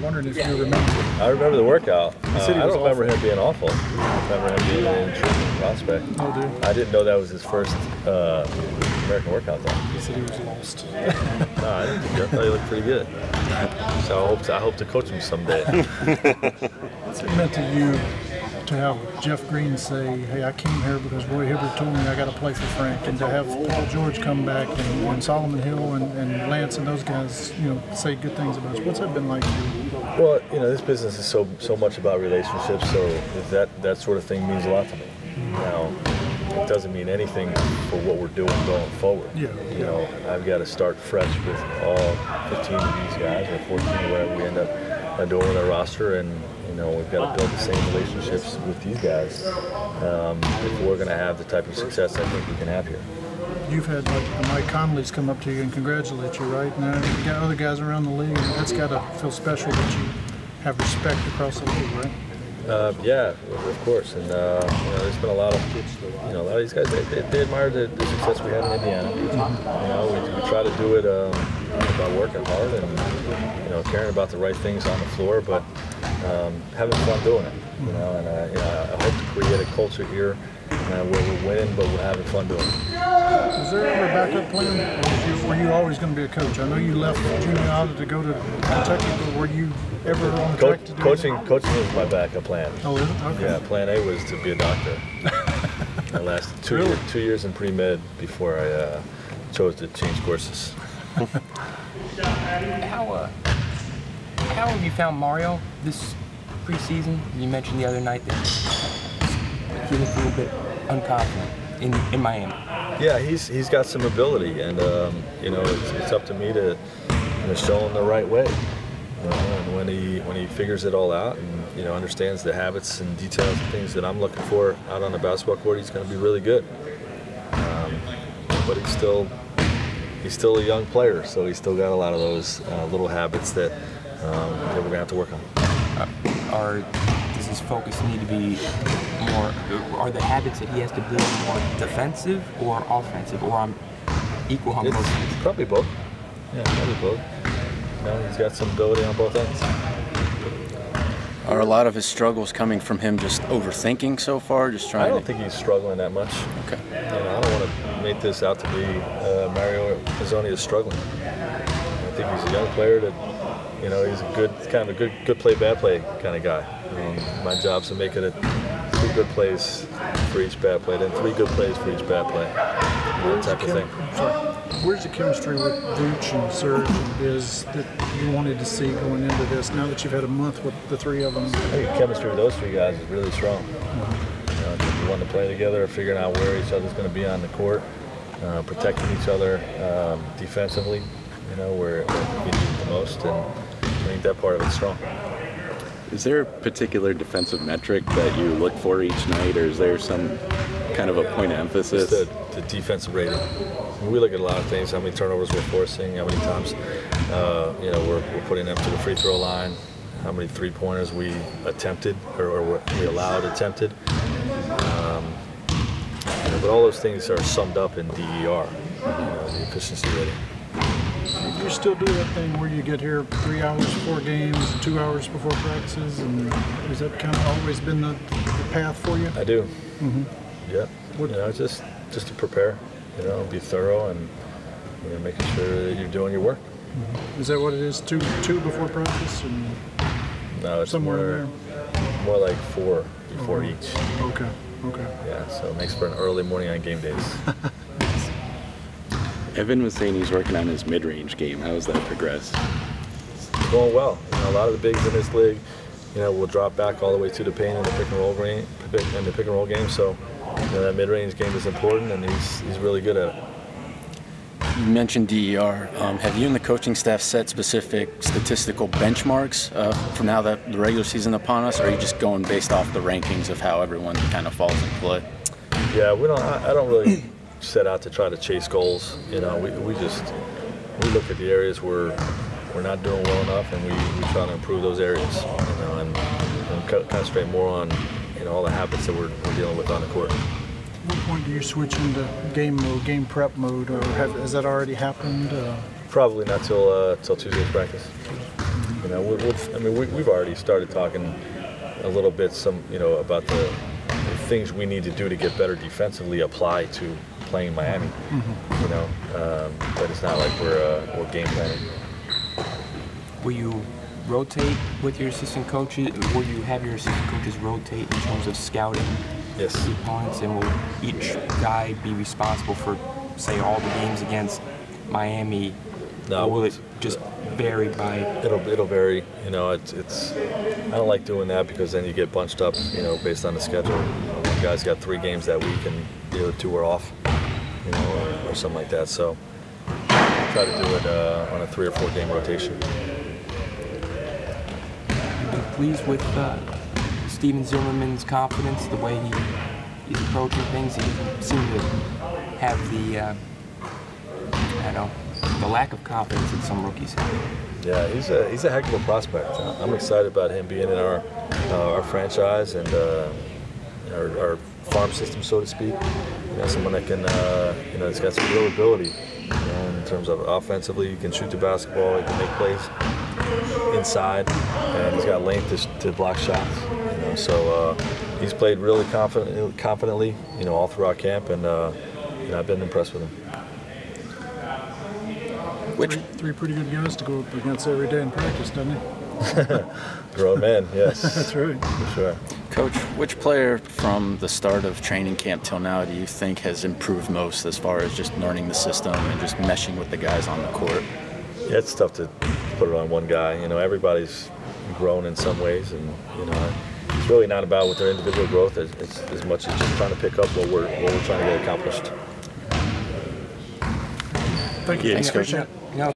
wondering if you remember. I remember the workout. I don't remember him being awful. I remember him being an intriguing prospect. Oh, dude. I didn't know that was his first American workout though. He said he was lost. No, I didn't think. I thought he looked pretty good. So I hope to coach him someday. What's it meant to you to have Jeff Green say, "Hey, I came here because Roy Hibbert told me I got to play for Frank," and to have Paul George come back and Solomon Hill and Lance and those guys, say good things about you? What's that been like for you? Well, this business is so much about relationships, so that sort of thing means a lot to me. Now, it doesn't mean anything for what we're doing going forward. Yeah. I've got to start fresh with all 15 of these guys, or 14, whatever we end up doing with our roster, and we've got to build the same relationships with these guys if we're going to have the type of success I think we can have here. You've had Mike Conley's come up to you and congratulate you, right? Now you got other guys around the league, and that's got to feel special that you have respect across the league, right? Yeah, of course, and there's been a lot of these guys. They admire the success we had in Indiana. We try to do it about working hard and caring about the right things on the floor, but having fun doing it. And I hope to create a culture here where we're winning, but we're having fun doing it. Was there ever a backup plan, or were you always going to be a coach? I know you left junior college to go to Kentucky, but were you ever on track to do coaching is my backup plan. Oh, is it? Okay. Yeah, plan A was to be a doctor. I lasted two years in pre-med before I chose to change courses. How have you found Mario this preseason? You mentioned the other night that he looked a little bit unconfident in Miami. Yeah, he's got some ability, and it's up to me to show him the right way. And when he figures it all out and understands the habits and details and things that I'm looking for out on the basketball court, he's going to be really good. But he's still a young player, so he's still got a lot of those little habits that we're going to have to work on. Does his focus need to be more? Are the habits that he has to build more defensive or offensive, or on equal on both sides? Probably both. Yeah, probably both. He's got some ability on both ends. Are a lot of his struggles coming from him just overthinking so far, just trying? I don't think he's struggling that much. Okay. I don't want to make this out to be Mario Pizzoni is struggling. I think he's a young player that, he's a good play, bad play kind of guy. My job's to make it 3 good plays for each bad play, then 3 good plays for each bad play. That type of thing. Where's the chemistry with Vooch and Serge and Biz that you wanted to see going into this, now that you've had a month with the 3 of them? I think the chemistry with those 3 guys is really strong. They want to play together, figuring out where each other's going to be on the court, protecting each other defensively, where you need it the most, and I think that part of it's strong. Is there a particular defensive metric that you look for each night, or is there some kind of a point of emphasis? It's the defensive rating. We look at a lot of things: how many turnovers we're forcing, how many times we're putting them to the free throw line, how many 3-pointers we attempted or we allowed attempted. But all those things are summed up in DER, the efficiency rating. You still do that thing where you get here 3 hours before games, 2 hours before practices, and has that kind of always been the path for you? I do. Mm-hmm. Yeah. Just to prepare, be thorough and making sure that you're doing your work. Mm-hmm. Is that what it is? Two before practice, and no, it's somewhere in there? More like 4 before each. Okay. Yeah, so it makes for an early morning on game days. Evan was saying he's working on his mid-range game. How has that progressed? It's going well. A lot of the bigs in this league, will drop back all the way to the paint in the pick and roll game. So, that mid-range game is important, and he's really good at it. You mentioned DER. Have you and the coaching staff set specific statistical benchmarks for now that the regular season is upon us, or are you just going based off the rankings of how everyone kind of falls in play? Yeah, I don't really set out to try to chase goals. We look at the areas where we're not doing well enough, and we try to improve those areas. And concentrate more on all the habits that we're dealing with on the court. At what point do you switch into game mode, game prep mode, or has that already happened? Probably not till Tuesday's practice. Mm-hmm. You know, I mean, we've already started talking a little bit, about the things we need to do to get better defensively apply to playing Miami. You know, but it's not like we're game planning. Will you rotate with your assistant coaches? Will you have your assistant coaches rotate in terms of scouting Yes. the opponents, and will each guy be responsible for, say, all the games against Miami? No, or will it just vary by? It'll vary. You know, it's I don't like doing that because then you get bunched up. You know, based on the schedule. One guy's got 3 games that week and the other 2 are off. You know, or something like that. So try to do it on a 3 or 4 game rotation. Pleased with Steven Zimmerman's confidence, the way he's approaching things. He doesn't seem to have the the lack of confidence that some rookies have. Yeah, he's a heck of a prospect. I'm excited about him being in our franchise and our farm system, so to speak. You know, someone that can has got some real ability. You know, in terms of offensively, he can shoot the basketball, he can make plays inside, and he's got length to block shots. You know, so he's played really confidently. You know, all throughout camp, and I've been impressed with him. Three pretty good guys to go up against every day in practice, doesn't he? Grown man, yes. That's right. For sure. Coach, which player from the start of training camp till now do you think has improved most as far as just learning the system and just meshing with the guys on the court? Yeah, it's tough to put it on one guy. You know, everybody's grown in some ways, and you know, it's really not about with their individual growth as much as just trying to pick up what we're trying to get accomplished. Thank you. Thanks, Coach. No,